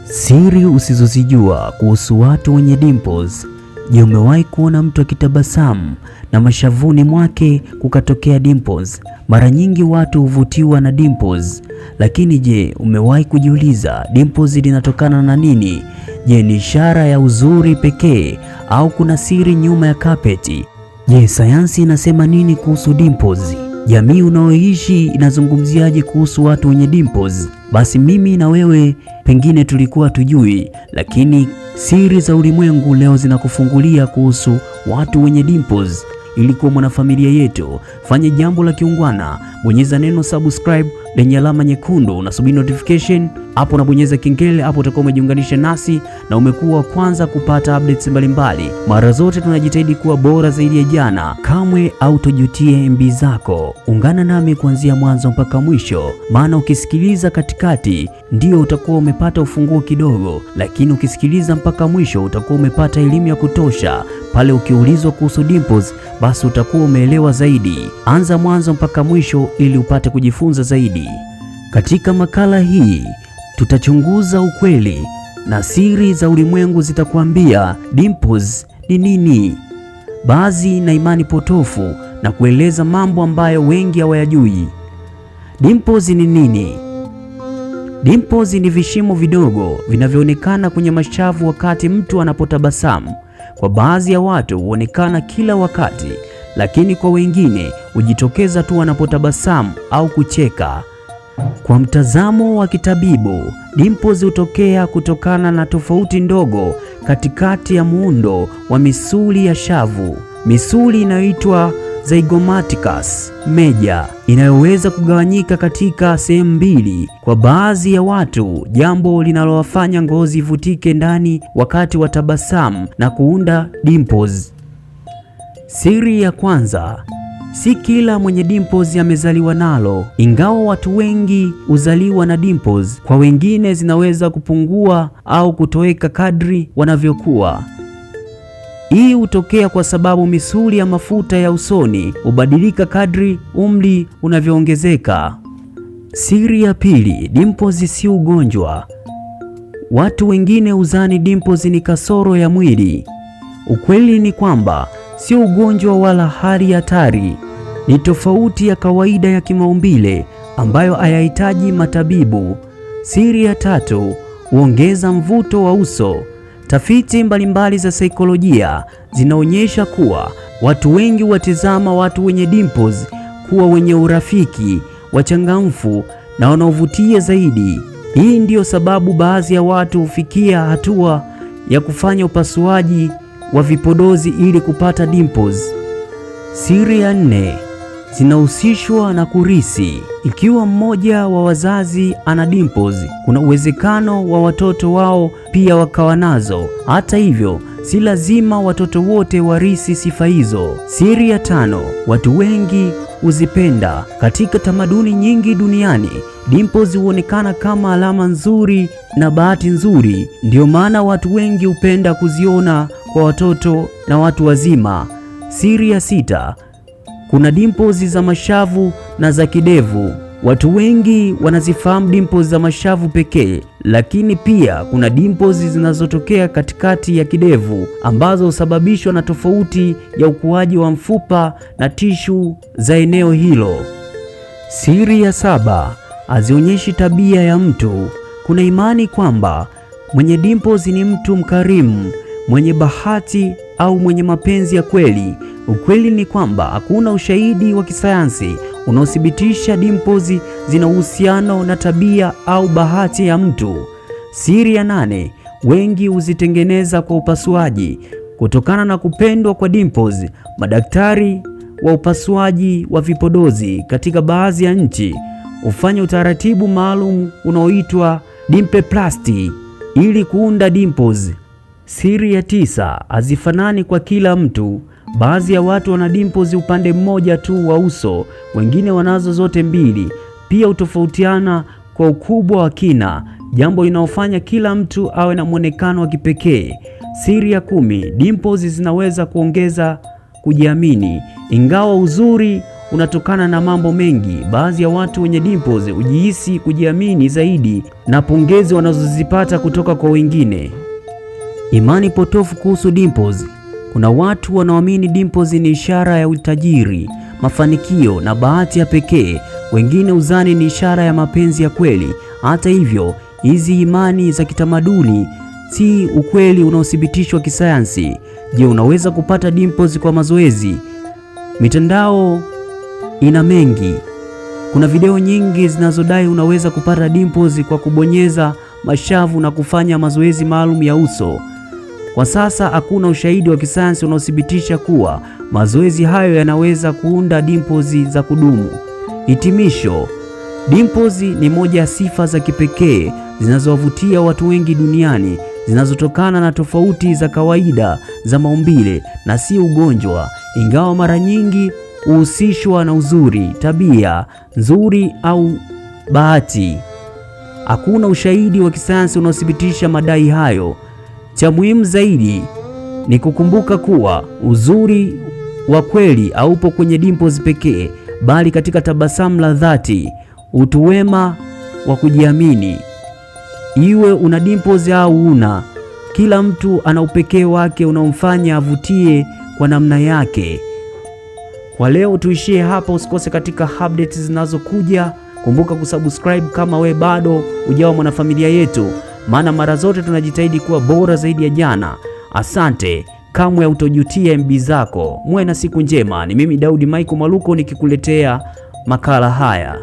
Siri usizozijua kuhusu watu wenye dimples. Je, umewahi kuona mtu akitabasamu na mashavuni mwake kukatokea dimples? Mara nyingi watu huvutiwa na dimples, lakini je, umewahi kujiuliza dimples linatokana na nini? Je, ni ishara ya uzuri pekee au kuna siri nyuma ya kapeti? Je, sayansi inasema nini kuhusu dimples? Jamii unaoishi inazungumziaje kuhusu watu wenye dimples? Basi mimi na wewe pengine tulikuwa tujui, lakini siri za ulimwengu leo zinakufungulia kuhusu watu wenye dimples. Ili kuwa mwanafamilia yetu, fanya jambo la kiungwana, bonyeza neno subscribe lenye alama nyekundu, unasubiri notification, hapo unabonyeza kengele, hapo utakuwa umejiunganisha nasi na umekuwa wa kwanza kupata updates mbalimbali. Mara zote tunajitahidi kuwa bora zaidi ya jana, kamwe autojutie MB zako. Ungana nami kuanzia mwanzo mpaka mwisho, maana ukisikiliza katikati ndio utakuwa umepata ufunguo kidogo, lakini ukisikiliza mpaka mwisho utakuwa umepata elimu ya kutosha. Pale ukiulizwa kuhusu dimples, basi utakuwa umeelewa zaidi. Anza mwanzo mpaka mwisho ili upate kujifunza zaidi. Katika makala hii tutachunguza ukweli na siri za ulimwengu, zitakwambia dimples ni nini, baadhi na imani potofu, na kueleza mambo ambayo wengi hawayajui. Dimples ni nini? Dimples ni vishimo vidogo vinavyoonekana kwenye mashavu wakati mtu anapotabasamu. Kwa baadhi ya watu huonekana kila wakati, lakini kwa wengine hujitokeza tu wanapotabasamu au kucheka. Kwa mtazamo wa kitabibu, dimples hutokea kutokana na tofauti ndogo katikati ya muundo wa misuli ya shavu. Misuli inayoitwa zygomaticus major inayoweza kugawanyika katika sehemu mbili kwa baadhi ya watu, jambo linalowafanya ngozi ivutike ndani wakati wa tabasamu na kuunda dimples. Siri ya kwanza, si kila mwenye dimples amezaliwa nalo. Ingawa watu wengi huzaliwa na dimples, kwa wengine zinaweza kupungua au kutoweka kadri wanavyokuwa. Hii hutokea kwa sababu misuli ya mafuta ya usoni hubadilika kadri umri unavyoongezeka. Siri ya pili, dimples si ugonjwa. Watu wengine hudhani dimples ni kasoro ya mwili. Ukweli ni kwamba sio ugonjwa wala hali hatari. Ni tofauti ya kawaida ya kimaumbile ambayo hayahitaji matabibu. Siri ya tatu, huongeza mvuto wa uso. Tafiti mbalimbali za saikolojia zinaonyesha kuwa watu wengi watazama watu wenye dimples kuwa wenye urafiki, wachangamfu na wanaovutia zaidi. Hii ndiyo sababu baadhi ya watu hufikia hatua ya kufanya upasuaji wa vipodozi ili kupata dimples. Siri ya nne, zinahusishwa na kurithi. Ikiwa mmoja wa wazazi ana dimples, kuna uwezekano wa watoto wao pia wakawa nazo. Hata hivyo, si lazima watoto wote warithi sifa hizo. Siri ya tano, watu wengi huzipenda. Katika tamaduni nyingi duniani, dimples huonekana kama alama nzuri na bahati nzuri. Ndio maana watu wengi hupenda kuziona kwa watoto na watu wazima. Siri ya sita, kuna dimples za mashavu na za kidevu. Watu wengi wanazifahamu dimples za mashavu pekee, lakini pia kuna dimples zinazotokea katikati ya kidevu ambazo husababishwa na tofauti ya ukuaji wa mfupa na tishu za eneo hilo. Siri ya saba, hazionyeshi tabia ya mtu. Kuna imani kwamba mwenye dimples ni mtu mkarimu, mwenye bahati au mwenye mapenzi ya kweli. Ukweli ni kwamba hakuna ushahidi wa kisayansi unaothibitisha dimples zina uhusiano na tabia au bahati ya mtu. Siri ya nane, wengi huzitengeneza kwa upasuaji. Kutokana na kupendwa kwa dimples, madaktari wa upasuaji wa vipodozi katika baadhi ya nchi hufanya utaratibu maalum unaoitwa dimpleplasty ili kuunda dimples. Siri ya tisa, hazifanani kwa kila mtu. Baadhi ya watu wana dimples upande mmoja tu wa uso, wengine wanazo zote mbili. Pia hutofautiana kwa ukubwa wa kina, jambo linalofanya kila mtu awe na mwonekano wa kipekee. Siri ya 10, dimples zinaweza kuongeza kujiamini. Ingawa uzuri unatokana na mambo mengi. Baadhi ya watu wenye dimples hujihisi kujiamini zaidi na pongezi wanazozipata kutoka kwa wengine. Imani potofu kuhusu dimples. Kuna watu wanaoamini dimples ni ishara ya utajiri, mafanikio na bahati ya pekee. Wengine uzani ni ishara ya mapenzi ya kweli. Hata hivyo, hizi imani za kitamaduni si ukweli unaothibitishwa kisayansi. Je, unaweza kupata dimples kwa mazoezi? Mitandao ina mengi. Kuna video nyingi zinazodai unaweza kupata dimples kwa kubonyeza mashavu na kufanya mazoezi maalum ya uso. Kwa sasa hakuna ushahidi wa kisayansi unaothibitisha kuwa mazoezi hayo yanaweza kuunda dimples za kudumu. Hitimisho, dimples ni moja ya sifa za kipekee zinazowavutia watu wengi duniani, zinazotokana na tofauti za kawaida za maumbile na si ugonjwa, ingawa mara nyingi huhusishwa na uzuri, tabia nzuri au bahati. Hakuna ushahidi wa kisayansi unaothibitisha madai hayo. Cha muhimu zaidi ni kukumbuka kuwa uzuri wa kweli haupo kwenye dimples pekee, bali katika tabasamu la dhati, utu wema wa kujiamini. Iwe una dimples au una, kila mtu ana upekee wake unaomfanya avutie kwa namna yake. Kwa leo tuishie hapa. Usikose katika updates zinazokuja. Kumbuka kusubscribe kama we bado hujawa mwanafamilia yetu, maana mara zote tunajitahidi kuwa bora zaidi ya jana. Asante, kamwe hautojutia MB zako. Muwe na siku njema. Ni mimi Daudi Michael Maluko nikikuletea makala haya.